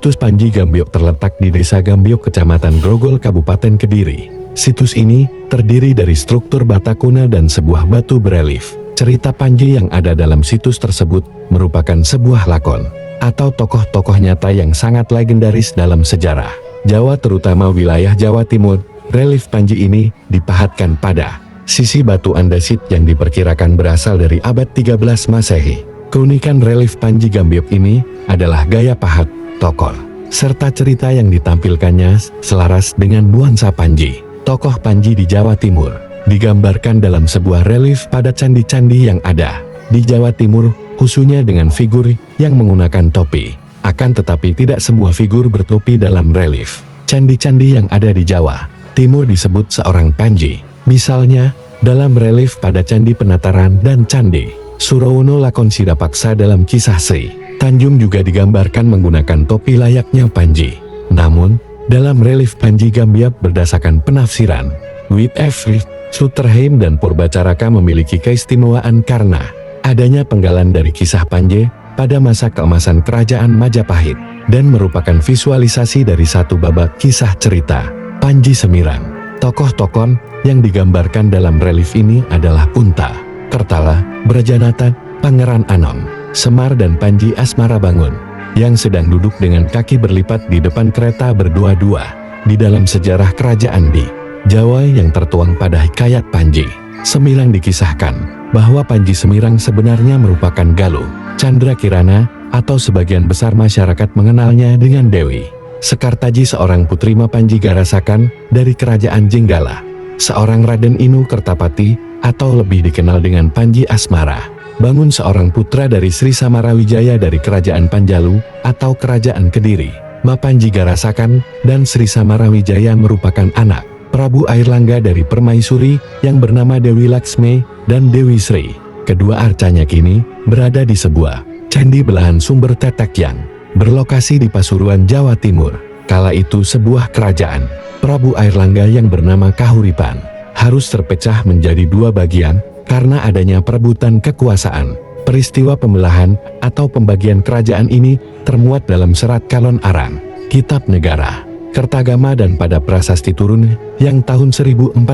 Situs Panji Gambyok terletak di Desa Gambyok, Kecamatan Grogol, Kabupaten Kediri. Situs ini terdiri dari struktur bata kuna dan sebuah batu berelief. Cerita Panji yang ada dalam situs tersebut merupakan sebuah lakon atau tokoh-tokoh nyata yang sangat legendaris dalam sejarah Jawa, terutama wilayah Jawa Timur. Relief Panji ini dipahatkan pada sisi batu andesit yang diperkirakan berasal dari abad 13 Masehi. Keunikan relief Panji Gambyok ini adalah gaya pahat, tokoh, serta cerita yang ditampilkannya selaras dengan nuansa Panji. Tokoh Panji di Jawa Timur digambarkan dalam sebuah relief pada candi-candi yang ada di Jawa Timur, khususnya dengan figur yang menggunakan topi. Akan tetapi tidak semua figur bertopi dalam relief candi-candi yang ada di Jawa Timur disebut seorang Panji. Misalnya, dalam relief pada Candi Penataran dan Candi Surawono Lakon Sidapaksa dalam kisah Sri Tanjung juga digambarkan menggunakan topi layaknya Panji. Namun, dalam relief Panji Gambyok berdasarkan penafsiran W.F. Sutterheim dan Purbacaraka memiliki keistimewaan karena adanya penggalan dari kisah Panji pada masa keemasan Kerajaan Majapahit dan merupakan visualisasi dari satu babak kisah cerita Panji Semirang. Tokoh-tokoh yang digambarkan dalam relief ini adalah Punta, Kertala, Brajanata, Pangeran Anom, Semar dan Panji Asmara Bangun yang sedang duduk dengan kaki berlipat di depan kereta berdua-dua di dalam sejarah kerajaan di Jawa yang tertuang pada hikayat Panji Semirang. Dikisahkan bahwa Panji Semirang sebenarnya merupakan Galuh Candra Kirana atau sebagian besar masyarakat mengenalnya dengan Dewi Sekartaji, seorang putri Mapanji Garasakan dari kerajaan Jenggala, seorang Raden Inu Kertapati atau lebih dikenal dengan Panji Asmara Bangun, seorang putra dari Sri Samarawijaya dari kerajaan Panjalu atau kerajaan Kediri. Mapanji Garasakan dan Sri Samarawijaya merupakan anak Prabu Airlangga dari permaisuri yang bernama Dewi Laksmi dan Dewi Sri. Kedua arcanya kini berada di sebuah candi belahan sumber tetek yang berlokasi di Pasuruan, Jawa Timur. Kala itu sebuah kerajaan Prabu Airlangga yang bernama Kahuripan harus terpecah menjadi dua bagian karena adanya perebutan kekuasaan. Peristiwa pembelahan atau pembagian kerajaan ini termuat dalam serat Kalon Arang, Kitab Negara Kertagama dan pada Prasasti Turun yang tahun 1044.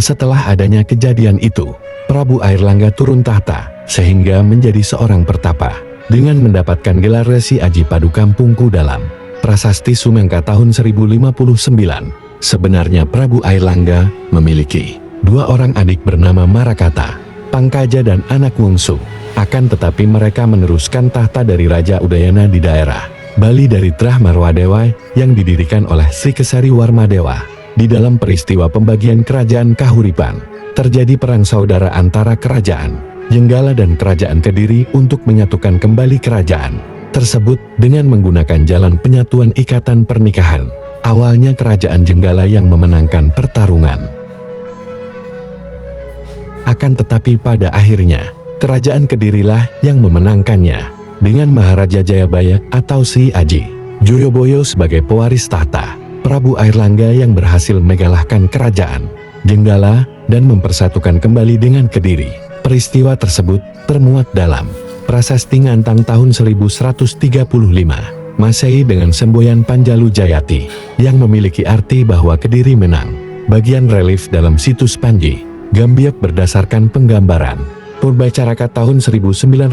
Setelah adanya kejadian itu, Prabu Airlangga turun tahta sehingga menjadi seorang pertapa dengan mendapatkan gelar Resi Aji Padukampungku dalam Prasasti Sumengka tahun 1059. Sebenarnya Prabu Airlangga memiliki dua orang adik bernama Marakata, Pangkaja dan anak Wungsu. Akan tetapi mereka meneruskan tahta dari Raja Udayana di daerah Bali dari Trah Marwadewa yang didirikan oleh Sri Kesari Warmadewa. Di dalam peristiwa pembagian kerajaan Kahuripan, terjadi perang saudara antara kerajaan Jenggala dan kerajaan Kediri untuk menyatukan kembali kerajaan tersebut dengan menggunakan jalan penyatuan ikatan pernikahan. Awalnya kerajaan Jenggala yang memenangkan pertarungan. Akan tetapi pada akhirnya, kerajaan Kedirilah yang memenangkannya dengan Maharaja Jayabaya atau Sri Aji Joyoboyo sebagai pewaris tahta. Prabu Airlangga yang berhasil mengalahkan kerajaan Jenggala dan mempersatukan kembali dengan Kediri. Peristiwa tersebut termuat dalam Prasasti Ngantang tahun 1135 Masehi dengan semboyan Panjalu Jayati yang memiliki arti bahwa Kediri menang. Bagian relief dalam situs Panji Gambyok berdasarkan penggambaran Purbacaraka tahun 1968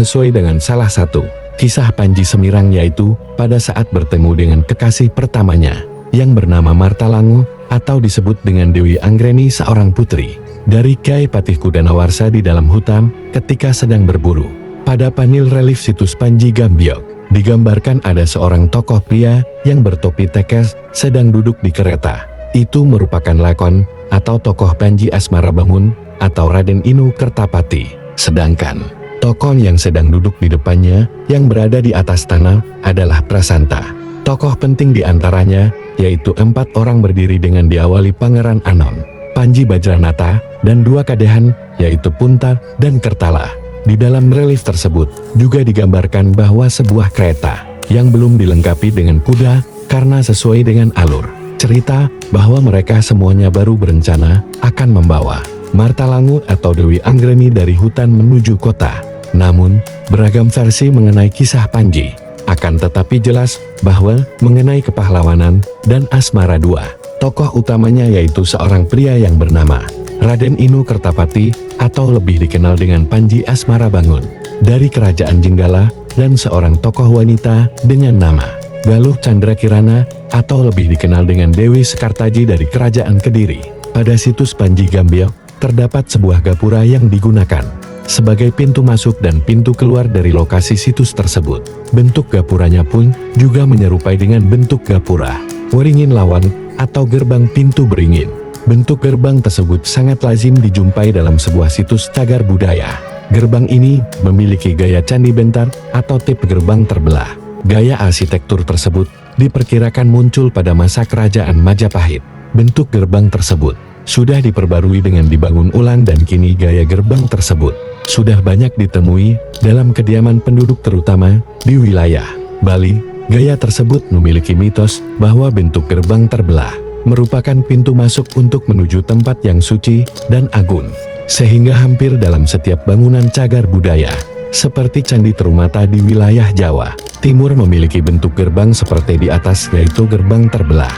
sesuai dengan salah satu kisah Panji Semirang, yaitu pada saat bertemu dengan kekasih pertamanya yang bernama Martalangu atau disebut dengan Dewi Anggreni, seorang putri dari Kyai Patih Kudanawarsa di dalam hutan ketika sedang berburu. Pada panel relief situs Panji Gambyok digambarkan ada seorang tokoh pria yang bertopi tekes sedang duduk di kereta. Itu merupakan lakon atau tokoh Panji Asmara Bangun atau Raden Inu Kertapati. Sedangkan tokoh yang sedang duduk di depannya yang berada di atas tanah adalah Prasanta. Tokoh penting di antaranya yaitu 4 orang berdiri dengan diawali Pangeran Anom, Panji Bajranata, dan 2 kadehan yaitu Punta dan Kertala. Di dalam relief tersebut juga digambarkan bahwa sebuah kereta yang belum dilengkapi dengan kuda karena sesuai dengan alur cerita bahwa mereka semuanya baru berencana akan membawa Martalangu atau Dewi Anggreni dari hutan menuju kota. Namun, beragam versi mengenai kisah Panji Akan tetapi jelas bahwa mengenai kepahlawanan dan asmara dua tokoh utamanya, yaitu seorang pria yang bernama Raden Inu Kertapati atau lebih dikenal dengan Panji Asmara Bangun dari Kerajaan Jenggala, dan seorang tokoh wanita dengan nama Galuh Chandra Kirana atau lebih dikenal dengan Dewi Sekartaji dari Kerajaan Kediri. Pada situs Panji Gambyok terdapat sebuah gapura yang digunakan sebagai pintu masuk dan pintu keluar dari lokasi situs tersebut. Bentuk gapuranya pun juga menyerupai dengan bentuk gapura Waringin Lawang atau gerbang pintu beringin. Bentuk gerbang tersebut sangat lazim dijumpai dalam sebuah situs cagar budaya. Gerbang ini memiliki gaya candi bentar atau tipe gerbang terbelah. Gaya arsitektur tersebut diperkirakan muncul pada masa Kerajaan Majapahit. Bentuk gerbang tersebut sudah diperbarui dengan dibangun ulang, dan kini gaya gerbang tersebut sudah banyak ditemui dalam kediaman penduduk terutama di wilayah Bali. Gaya tersebut memiliki mitos bahwa bentuk gerbang terbelah merupakan pintu masuk untuk menuju tempat yang suci dan agung, sehingga hampir dalam setiap bangunan cagar budaya seperti Candi Terumata di wilayah Jawa Timur memiliki bentuk gerbang seperti di atas, yaitu gerbang terbelah.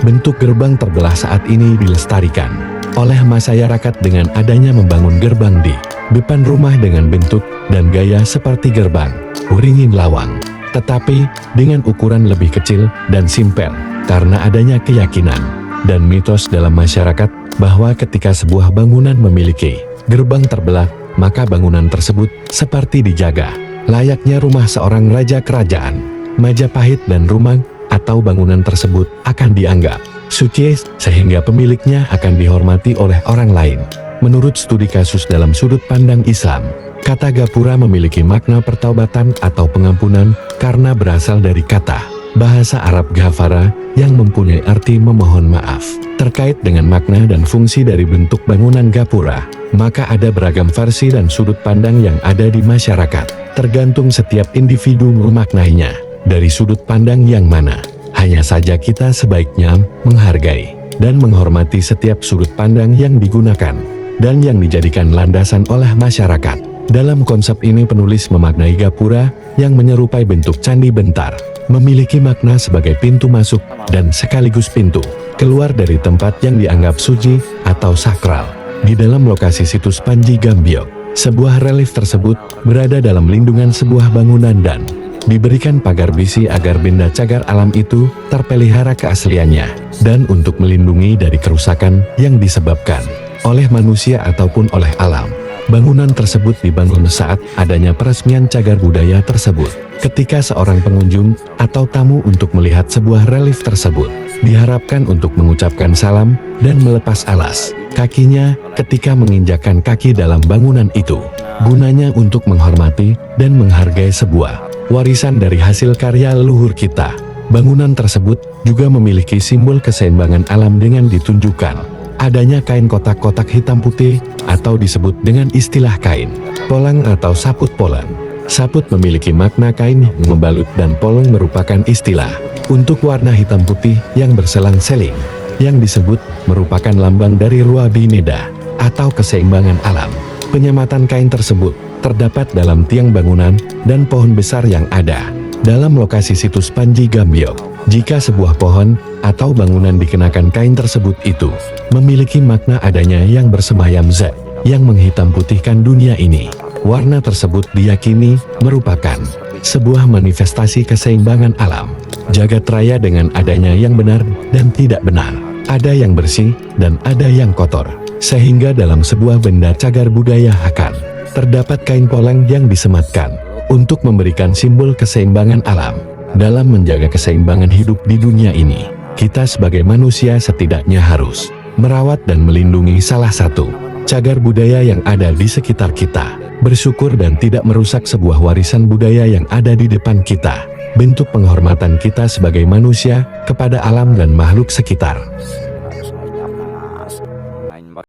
Bentuk gerbang terbelah saat ini dilestarikan oleh masyarakat dengan adanya membangun gerbang di depan rumah dengan bentuk dan gaya seperti gerbang Waringin Lawang, tetapi dengan ukuran lebih kecil dan simpel, karena adanya keyakinan dan mitos dalam masyarakat bahwa ketika sebuah bangunan memiliki gerbang terbelah, maka bangunan tersebut seperti dijaga layaknya rumah seorang raja kerajaan Majapahit, dan rumah atau bangunan tersebut akan dianggap suci sehingga pemiliknya akan dihormati oleh orang lain. Menurut studi kasus dalam sudut pandang Islam, kata gapura memiliki makna pertaubatan atau pengampunan karena berasal dari kata bahasa Arab ghafara yang mempunyai arti memohon maaf. Terkait dengan makna dan fungsi dari bentuk bangunan gapura, maka ada beragam versi dan sudut pandang yang ada di masyarakat, tergantung setiap individu memaknainya dari sudut pandang yang mana. Hanya saja kita sebaiknya menghargai dan menghormati setiap sudut pandang yang digunakan dan yang dijadikan landasan oleh masyarakat. Dalam konsep ini penulis memaknai gapura yang menyerupai bentuk candi bentar, memiliki makna sebagai pintu masuk dan sekaligus pintu keluar dari tempat yang dianggap suci atau sakral. Di dalam lokasi situs Panji Gambyok, sebuah relief tersebut berada dalam lindungan sebuah bangunan dan diberikan pagar besi agar benda cagar alam itu terpelihara keasliannya, dan untuk melindungi dari kerusakan yang disebabkan oleh manusia ataupun oleh alam. Bangunan tersebut dibangun saat adanya peresmian cagar budaya tersebut. Ketika seorang pengunjung atau tamu untuk melihat sebuah relief tersebut, diharapkan untuk mengucapkan salam dan melepas alas kakinya ketika menginjakkan kaki dalam bangunan itu. Gunanya untuk menghormati dan menghargai sebuah warisan dari hasil karya leluhur kita. Bangunan tersebut juga memiliki simbol keseimbangan alam dengan ditunjukkan adanya kain kotak-kotak hitam putih atau disebut dengan istilah kain polang atau saput polan. Saput memiliki makna kain yang membalut, dan polong merupakan istilah untuk warna hitam putih yang berselang-seling, yang disebut merupakan lambang dari Rua Bineda atau keseimbangan alam. Penyematan kain tersebut terdapat dalam tiang bangunan dan pohon besar yang ada dalam lokasi situs Panji Gambyok. Jika sebuah pohon atau bangunan dikenakan kain tersebut, itu memiliki makna adanya yang bersemayam zat yang menghitam putihkan dunia ini. Warna tersebut diyakini merupakan sebuah manifestasi keseimbangan alam jagat raya dengan adanya yang benar dan tidak benar, ada yang bersih dan ada yang kotor, sehingga dalam sebuah benda cagar budaya akan terdapat kain polang yang disematkan untuk memberikan simbol keseimbangan alam. Dalam menjaga keseimbangan hidup di dunia ini, kita sebagai manusia setidaknya harus merawat dan melindungi salah satu cagar budaya yang ada di sekitar kita, bersyukur dan tidak merusak sebuah warisan budaya yang ada di depan kita. Bentuk penghormatan kita sebagai manusia kepada alam dan makhluk sekitar.